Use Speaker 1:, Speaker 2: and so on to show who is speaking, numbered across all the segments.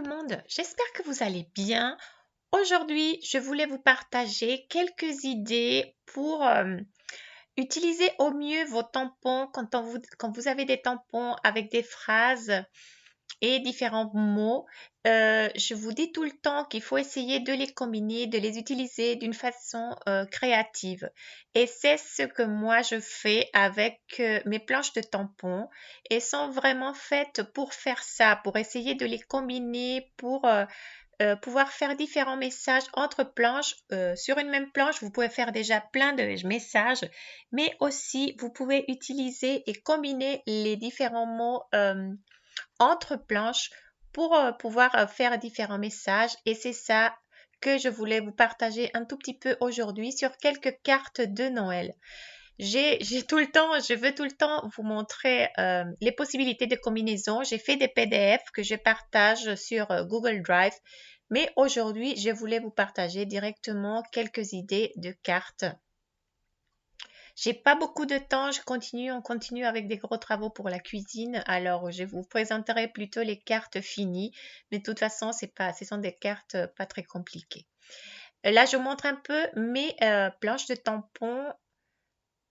Speaker 1: le monde, j'espère que vous allez bien. Aujourd'hui, je voulais vous partager quelques idées pour utiliser au mieux vos tampons quand vous avez des tampons avec des phrases et différents mots. Je vous dis tout le temps qu'il faut essayer de les combiner, de les utiliser d'une façon créative. Et c'est ce que moi je fais avec mes planches de tampons. Elles sont vraiment faites pour faire ça, pour essayer de les combiner, pour pouvoir faire différents messages entre planches. Sur une même planche, vous pouvez faire déjà plein de messages, mais aussi vous pouvez utiliser et combiner les différents mots entre planches pour pouvoir faire différents messages. Et c'est ça que je voulais vous partager un tout petit peu aujourd'hui sur quelques cartes de Noël. Je veux tout le temps vous montrer les possibilités de combinaison. J'ai fait des PDF que je partage sur Google Drive, mais aujourd'hui, je voulais vous partager directement quelques idées de cartes. J'ai pas beaucoup de temps, on continue avec des gros travaux pour la cuisine, alors je vous présenterai plutôt les cartes finies, mais de toute façon, ce sont des cartes pas très compliquées. Là, je vous montre un peu mes planches de tampons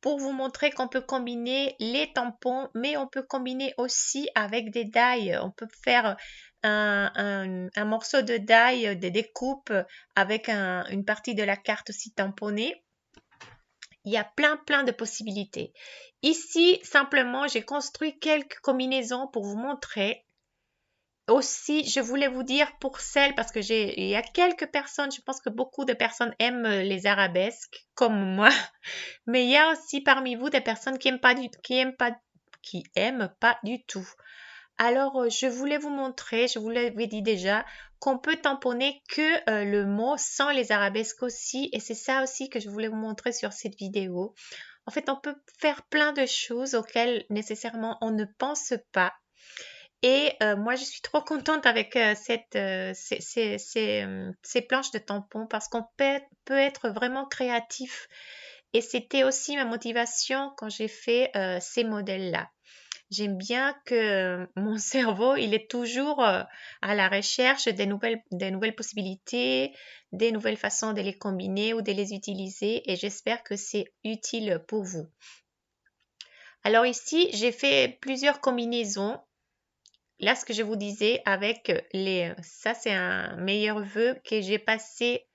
Speaker 1: pour vous montrer qu'on peut combiner les tampons, mais on peut combiner aussi avec des die. On peut faire un morceau de die, des découpes avec une partie de la carte aussi tamponnée. Il y a plein de possibilités. Ici, simplement, j'ai construit quelques combinaisons pour vous montrer. Aussi, je voulais vous dire pour celles, parce que il y a quelques personnes, je pense que beaucoup de personnes aiment les arabesques, comme moi. Mais il y a aussi parmi vous des personnes qui aiment pas du tout. Alors, je voulais vous montrer, je vous l'avais dit déjà, qu'on peut tamponner que le mot sans les arabesques aussi. Et c'est ça aussi que je voulais vous montrer sur cette vidéo. En fait, on peut faire plein de choses auxquelles nécessairement on ne pense pas. Et moi, je suis trop contente avec ces planches de tampons parce qu'on peut être vraiment créatif. Et c'était aussi ma motivation quand j'ai fait ces modèles-là. J'aime bien que mon cerveau, il est toujours à la recherche des nouvelles possibilités, des nouvelles façons de les combiner ou de les utiliser et j'espère que c'est utile pour vous. Alors ici, j'ai fait plusieurs combinaisons. Là, ce que je vous disais avec ça c'est un meilleur vœu que j'ai passé.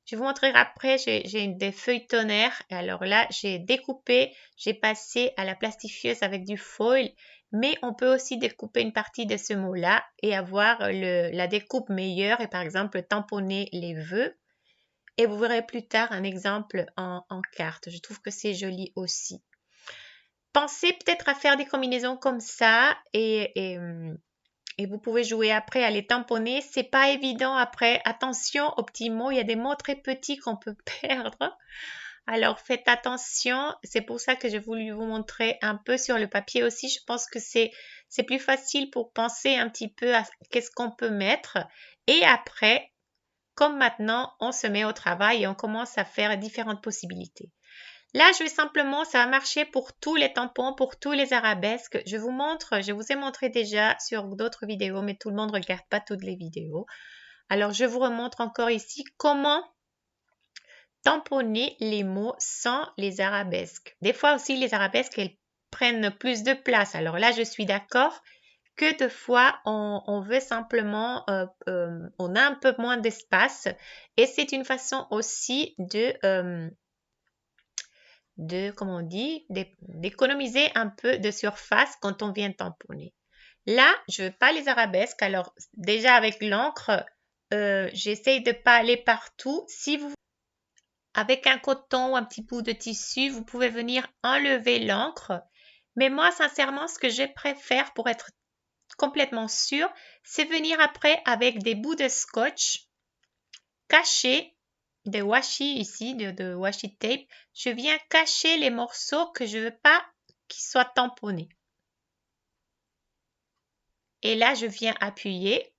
Speaker 1: Je vais vous montrer après, j'ai des feuilletonnaires. Et alors là, j'ai découpé, j'ai passé à la plastifieuse avec du foil. Mais on peut aussi découper une partie de ce mot-là et avoir la découpe meilleure et par exemple tamponner les vœux. Et vous verrez plus tard un exemple en carte. Je trouve que c'est joli aussi. Pensez peut-être à faire des combinaisons comme ça et vous pouvez jouer après à les tamponner. C'est pas évident après. Attention aux petits mots. Il y a des mots très petits qu'on peut perdre. Alors faites attention. C'est pour ça que j'ai voulu vous montrer un peu sur le papier aussi. Je pense que c'est plus facile pour penser un petit peu à qu'est-ce qu'on peut mettre. Et après, comme maintenant, on se met au travail et on commence à faire différentes possibilités. Là, je vais simplement, ça va marcher pour tous les tampons, pour tous les arabesques. Je vous ai montré déjà sur d'autres vidéos, mais tout le monde ne regarde pas toutes les vidéos. Alors, je vous remontre encore ici comment tamponner les mots sans les arabesques. Des fois aussi, les arabesques, elles prennent plus de place. Alors là, je suis d'accord que des fois, on veut simplement, on a un peu moins d'espace et c'est une façon aussi comment on dit, d'économiser un peu de surface quand on vient tamponner. Là, je ne veux pas les arabesques. Alors, déjà avec l'encre, j'essaye de ne pas aller partout. Si vous, avec un coton ou un petit bout de tissu, vous pouvez venir enlever l'encre. Mais moi, sincèrement, ce que je préfère pour être complètement sûre, c'est venir après avec des bouts de scotch cachés de washi ici, de washi tape, je viens cacher les morceaux que je ne veux pas qu'ils soient tamponnés. Et là, je viens appuyer.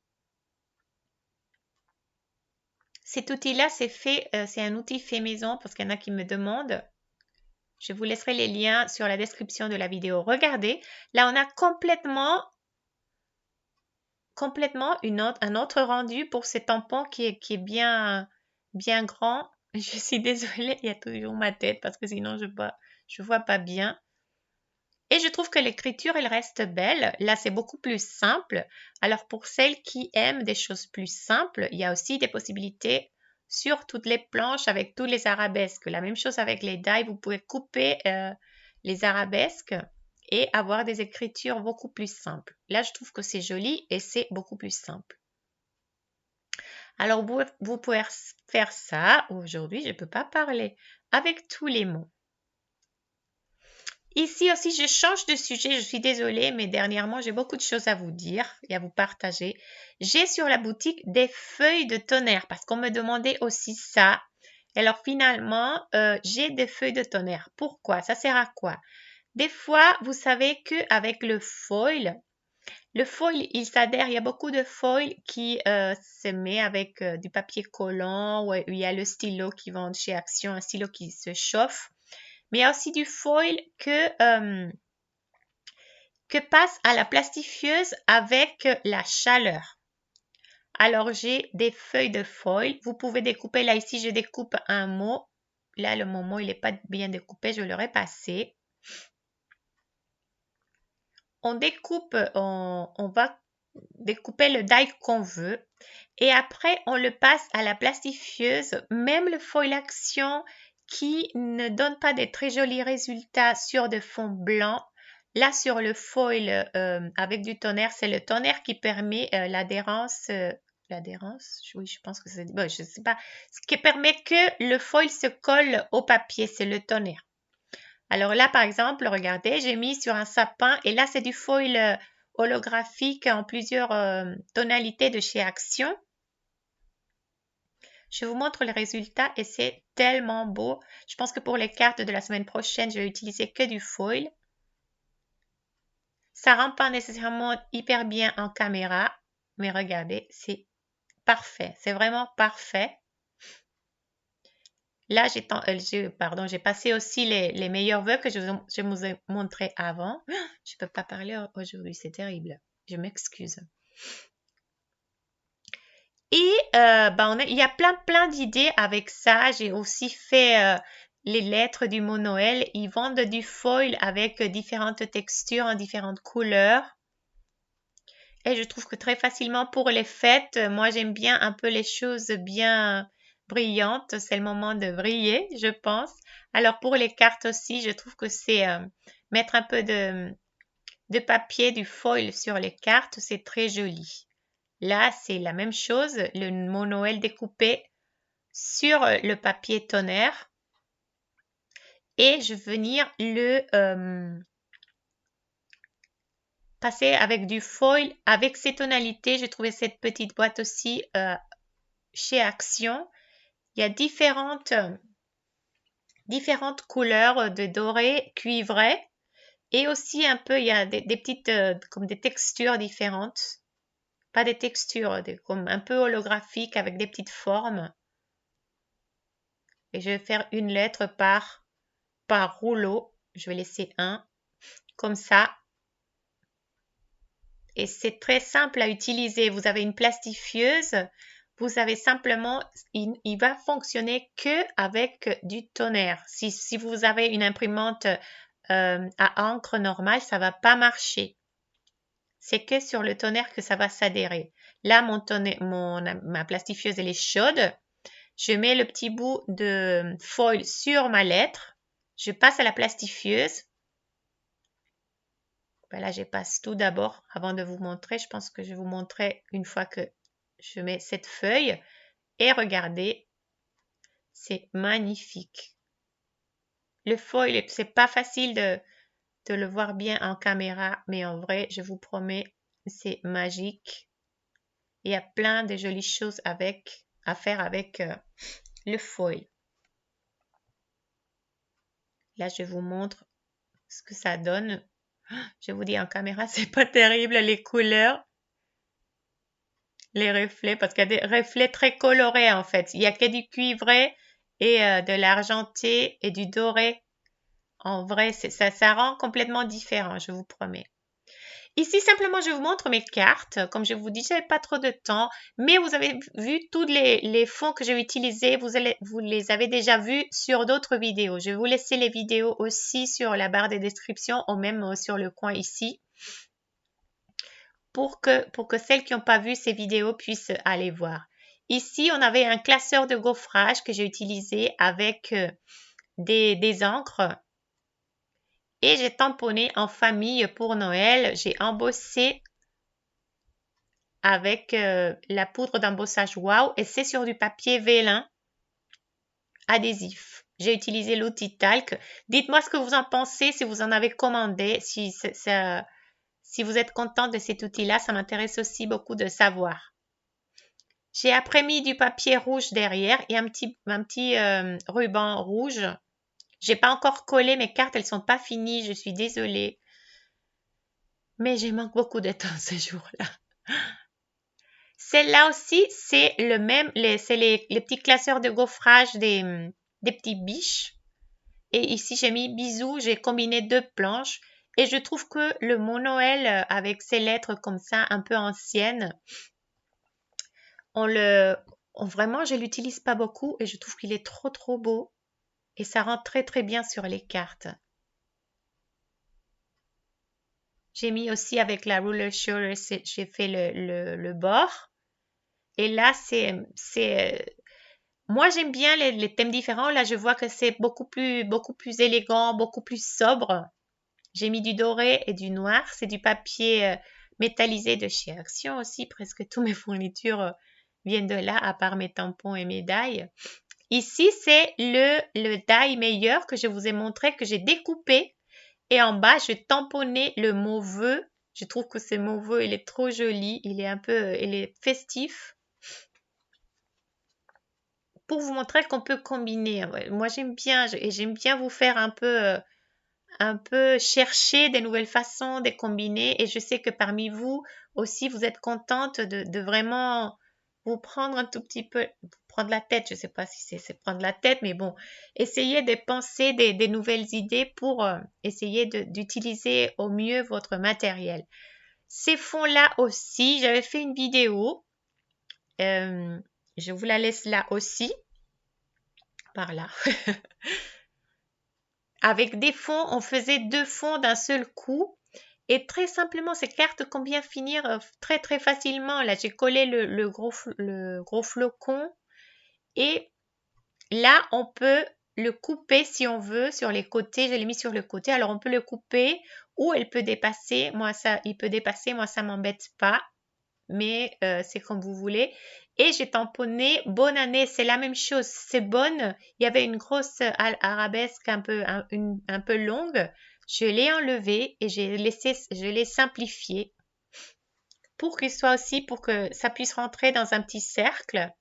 Speaker 1: Cet outil-là, c'est un outil fait maison parce qu'il y en a qui me demandent. Je vous laisserai les liens sur la description de la vidéo. Regardez, là, on a complètement complètement un autre rendu pour ce tampon qui est bien, bien grand. Je suis désolée, il y a toujours ma tête parce que sinon je vois pas bien. Et je trouve que l'écriture, elle reste belle. Là, c'est beaucoup plus simple. Alors, pour celles qui aiment des choses plus simples, il y a aussi des possibilités sur toutes les planches avec tous les arabesques. La même chose avec les die, vous pouvez couper les arabesques et avoir des écritures beaucoup plus simples. Là, je trouve que c'est joli et c'est beaucoup plus simple. Alors, vous pouvez faire ça. Aujourd'hui, je ne peux pas parler avec tous les mots. Ici aussi, je change de sujet, je suis désolée, mais dernièrement, j'ai beaucoup de choses à vous dire et à vous partager. J'ai sur la boutique des feuilles de tonnerre parce qu'on me demandait aussi ça. Alors finalement, j'ai des feuilles de tonnerre. Pourquoi? Ça sert à quoi? Des fois, vous savez qu'avec le foil, il s'adhère, il y a beaucoup de foil qui se met avec du papier collant ou il y a le stylo qui vend chez Action, un stylo qui se chauffe. Mais il y a aussi du foil que passe à la plastifieuse avec la chaleur. Alors, j'ai des feuilles de foil. Vous pouvez découper. Là, ici, je découpe un mot. Là, le mot, il n'est pas bien découpé. Je l'aurais passé. On va découper le die qu'on veut. Et après, on le passe à la plastifieuse. Même le foil action qui ne donne pas de très jolis résultats sur de fond blanc. Là, sur le foil avec du tonnerre, c'est le tonnerre qui permet l'adhérence. L'adhérence, oui, je pense que c'est... Bon, je ne sais pas. Ce qui permet que le foil se colle au papier, c'est le tonnerre. Alors là, par exemple, regardez, j'ai mis sur un sapin et là, c'est du foil holographique en plusieurs tonalités de chez Action. Je vous montre le résultat et c'est tellement beau. Je pense que pour les cartes de la semaine prochaine, je vais utiliser que du foil. Ça ne rend pas nécessairement hyper bien en caméra, mais regardez, c'est parfait. C'est vraiment parfait. Là, j'ai passé aussi les meilleurs vœux que je vous ai montrés avant. Je ne peux pas parler aujourd'hui, c'est terrible. Je m'excuse. Et il y a plein d'idées avec ça. J'ai aussi fait les lettres du mot Noël. Ils vendent du foil avec différentes textures, différentes couleurs. Et je trouve que très facilement pour les fêtes, moi j'aime bien un peu les choses bien brillantes. C'est le moment de briller, je pense. Alors pour les cartes aussi, je trouve que c'est mettre un peu de papier, du foil sur les cartes, c'est très joli. Là, c'est la même chose, le mot Noël découpé sur le papier tonnerre. Et je vais venir le passer avec du foil. Avec ces tonalités, j'ai trouvé cette petite boîte aussi chez Action. Il y a différentes couleurs de doré, cuivré. Et aussi un peu, il y a des petites, comme des textures différentes. Pas des textures, comme un peu holographiques avec des petites formes. Et je vais faire une lettre par rouleau. Je vais laisser un comme ça. Et c'est très simple à utiliser. Vous avez une plastifieuse. Vous avez simplement, il va fonctionner que avec du tonnerre. Si vous avez une imprimante à encre normale, ça va pas marcher. C'est que sur le tonnerre que ça va s'adhérer. Là, ma plastifieuse, elle est chaude. Je mets le petit bout de foil sur ma lettre. Je passe à la plastifieuse. Ben là, je passe tout d'abord avant de vous montrer. Je pense que je vais vous montrer une fois que je mets cette feuille. Et regardez, c'est magnifique. Le foil, c'est pas facile de le voir bien en caméra, mais en vrai, je vous promets, c'est magique. Il y a plein de jolies choses à faire avec le foil. Là, je vous montre ce que ça donne. Je vous dis en caméra, c'est pas terrible les couleurs, les reflets, parce qu'il y a des reflets très colorés en fait. Il n'y a que du cuivré et de l'argenté et du doré. En vrai, ça rend complètement différent, je vous promets. Ici, simplement, je vous montre mes cartes. Comme je vous dis, je n'avais pas trop de temps, mais vous avez vu tous les fonds que j'ai utilisés. Vous les avez déjà vus sur d'autres vidéos. Je vais vous laisser les vidéos aussi sur la barre de description ou même sur le coin ici pour que celles qui n'ont pas vu ces vidéos puissent aller voir. Ici, on avait un classeur de gaufrage que j'ai utilisé avec des encres. Et j'ai tamponné en famille pour Noël. J'ai embossé avec la poudre d'embossage Wow et c'est sur du papier vélin adhésif. J'ai utilisé l'outil Talc. Dites-moi ce que vous en pensez, si vous en avez commandé, si vous êtes content de cet outil-là, ça m'intéresse aussi beaucoup de savoir. J'ai après mis du papier rouge derrière et un petit ruban rouge. J'ai pas encore collé mes cartes, elles sont pas finies, je suis désolée. Mais j'ai manque beaucoup de temps ce jour-là. Celle-là aussi, c'est le même, c'est les petits classeurs de gaufrage des petits biches. Et ici, j'ai mis bisous, j'ai combiné 2 planches. Et je trouve que le mot Noël, avec ces lettres comme ça, un peu anciennes, vraiment, je l'utilise pas beaucoup et je trouve qu'il est trop beau. Et ça rend très bien sur les cartes. J'ai mis aussi avec la Ruler Shoulder, j'ai fait le bord. Et là, moi, j'aime bien les thèmes différents. Là, je vois que c'est beaucoup plus élégant, beaucoup plus sobre. J'ai mis du doré et du noir. C'est du papier métallisé de chez Action aussi. Presque toutes mes fournitures viennent de là, à part mes tampons et mes die. Ici, c'est le die meilleur que je vous ai montré, que j'ai découpé. Et en bas, je tamponnais le mot vœu. Je trouve que ce mot vœu, il est trop joli. Il est festif. Pour vous montrer qu'on peut combiner. Moi, j'aime bien vous faire un peu chercher des nouvelles façons de combiner. Et je sais que parmi vous aussi, vous êtes contente de vraiment vous prendre un tout petit peu, prendre la tête. Je ne sais pas si c'est prendre la tête, mais bon, essayez de penser des nouvelles idées pour essayer d'utiliser au mieux votre matériel. Ces fonds-là aussi, j'avais fait une vidéo. Je vous la laisse là aussi. Par là. Avec des fonds, on faisait 2 fonds d'un seul coup. Et très simplement, ces cartes qu'on vient finir très facilement. Là, j'ai collé le gros flocon. Et là, on peut le couper si on veut sur les côtés. Je l'ai mis sur le côté. Alors, on peut le couper ou il peut dépasser. Il peut dépasser. Moi, ça m'embête pas. Mais c'est comme vous voulez. Et j'ai tamponné bonne année, c'est la même chose, c'est bonne. Il y avait une grosse arabesque un peu longue. Je l'ai enlevée et je l'ai simplifiée pour qu'il soit aussi, pour que ça puisse rentrer dans un petit cercle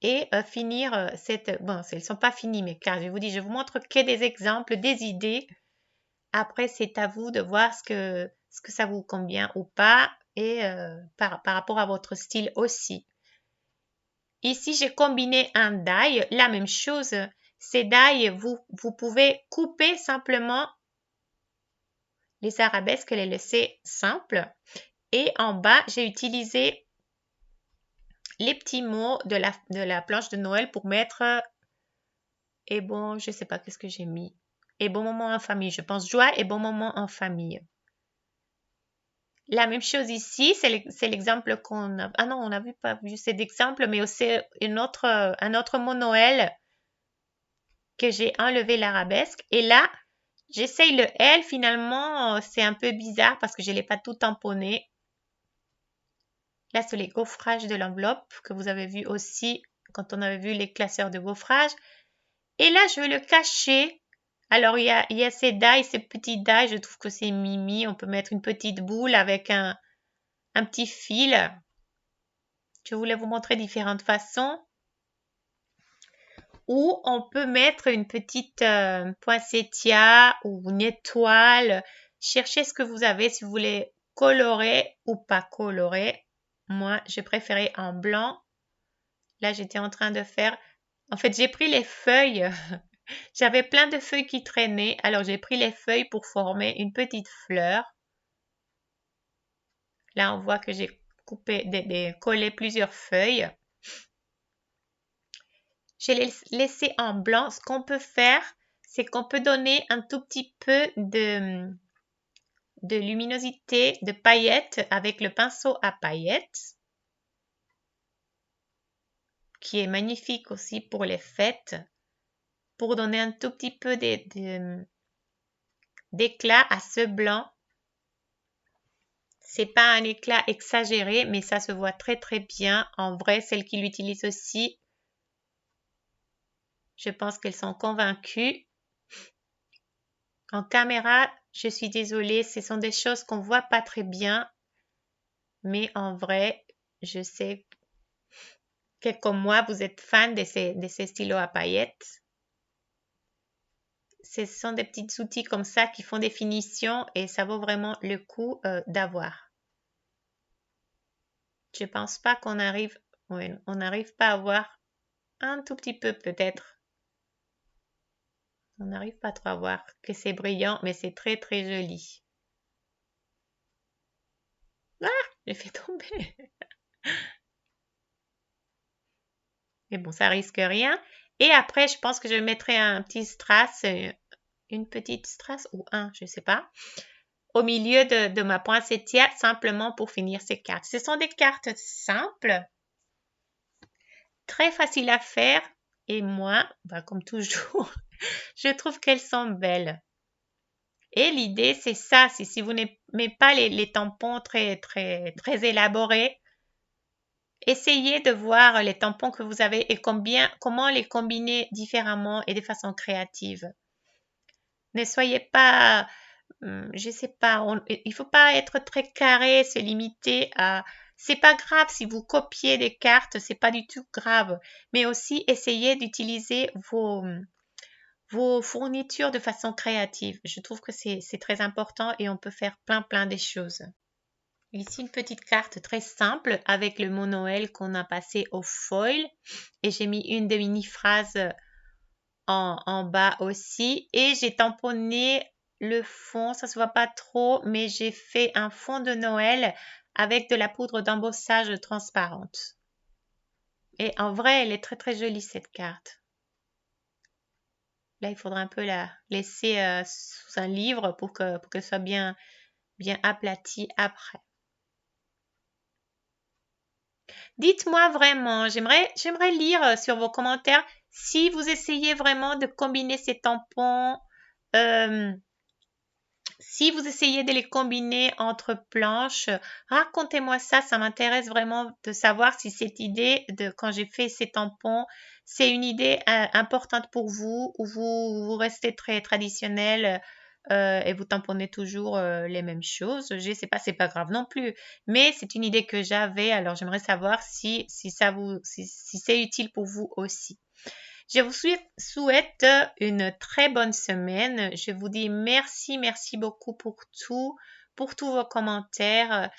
Speaker 1: et finir bon, elles ne sont pas finies mes cartes, je vous montre que des exemples, des idées. Après, c'est à vous de voir ce que ça vous convient ou pas et par rapport à votre style aussi. Ici, j'ai combiné un die, la même chose. Ces die, vous pouvez couper simplement les arabesques, les laisser simples. Et en bas, j'ai utilisé les petits mots de la planche de Noël pour mettre et bon, je ne sais pas qu'est-ce que j'ai mis. Et bon moment en famille, je pense joie et bon moment en famille. La même chose ici, c'est l'exemple qu'on a. Ah non, on n'avait pas vu cet exemple, mais aussi un autre mot Noël que j'ai enlevé l'arabesque. Et là, j'essaye le L. Finalement, c'est un peu bizarre parce que je ne l'ai pas tout tamponné. Là, c'est les gaufrages de l'enveloppe que vous avez vu aussi quand on avait vu les classeurs de gaufrage. Et là, je vais le cacher. Alors, il y a ces die, ces petits die. Je trouve que c'est mimi. On peut mettre une petite boule avec un petit fil. Je voulais vous montrer différentes façons. Ou on peut mettre une petite poinsettia ou une étoile. Cherchez ce que vous avez si vous voulez colorer ou pas colorer. Moi, je préférais en blanc. Là, j'étais en train de faire... En fait, j'ai pris les feuilles J'avais plein de feuilles qui traînaient, alors j'ai pris les feuilles pour former une petite fleur. Là, on voit que j'ai collé plusieurs feuilles. Je l'ai laissé en blanc. Ce qu'on peut faire, c'est qu'on peut donner un tout petit peu de luminosité, de paillettes avec le pinceau à paillettes, qui est magnifique aussi pour les fêtes, pour donner un tout petit peu d'éclat à ce blanc. C'est pas un éclat exagéré, mais ça se voit très très bien. En vrai, celles qui l'utilisent aussi, je pense qu'elles sont convaincues. En caméra, je suis désolée, ce sont des choses qu'on voit pas très bien, mais en vrai, je sais que comme moi, vous êtes fan de ces stylos à paillettes. Ce sont des petits outils comme ça qui font des finitions et ça vaut vraiment le coup d'avoir. Je pense pas qu'on arrive, ouais, on n'arrive pas à voir un tout petit peu peut-être. On n'arrive pas trop à voir que c'est brillant, mais c'est très très joli. Ah, j'ai fait tomber. Mais bon, ça risque rien. Et après, je pense que je mettrai un petit strass, une petite strass ou je sais pas, au milieu de ma poinsettière, simplement pour finir ces cartes. Ce sont des cartes simples, très faciles à faire. Et moi, comme toujours, je trouve qu'elles sont belles. Et l'idée, c'est ça. Si vous n'aimez pas les tampons très, très, très élaborés, essayez de voir les tampons que vous avez et comment les combiner différemment et de façon créative. Ne soyez pas, je sais pas, il faut pas être très carré, se limiter à. C'est pas grave si vous copiez des cartes, c'est pas du tout grave. Mais aussi essayez d'utiliser vos fournitures de façon créative. Je trouve que c'est très important et on peut faire plein de choses. Ici, une petite carte très simple avec le mot Noël qu'on a passé au foil. Et j'ai mis une de mini-phrase en bas aussi. Et j'ai tamponné le fond, ça se voit pas trop, mais j'ai fait un fond de Noël avec de la poudre d'embossage transparente. Et en vrai, elle est très très jolie cette carte. Là, il faudra un peu la laisser sous un livre pour que ce soit bien aplati après. Dites-moi vraiment, j'aimerais lire sur vos commentaires si vous essayez vraiment de combiner ces tampons, si vous essayez de les combiner entre planches, racontez-moi ça m'intéresse vraiment de savoir si cette idée de quand j'ai fait ces tampons, c'est une idée importante pour vous ou vous restez très traditionnel et vous tamponnez toujours les mêmes choses. Je sais pas, c'est pas grave non plus, mais c'est une idée que j'avais, alors j'aimerais savoir si c'est utile pour vous aussi. Je vous souhaite une très bonne semaine. Je vous dis merci beaucoup pour tous vos commentaires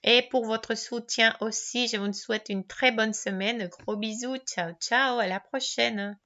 Speaker 1: et pour votre soutien aussi. Je vous souhaite une très bonne semaine. Gros bisous. Ciao, ciao. À la prochaine.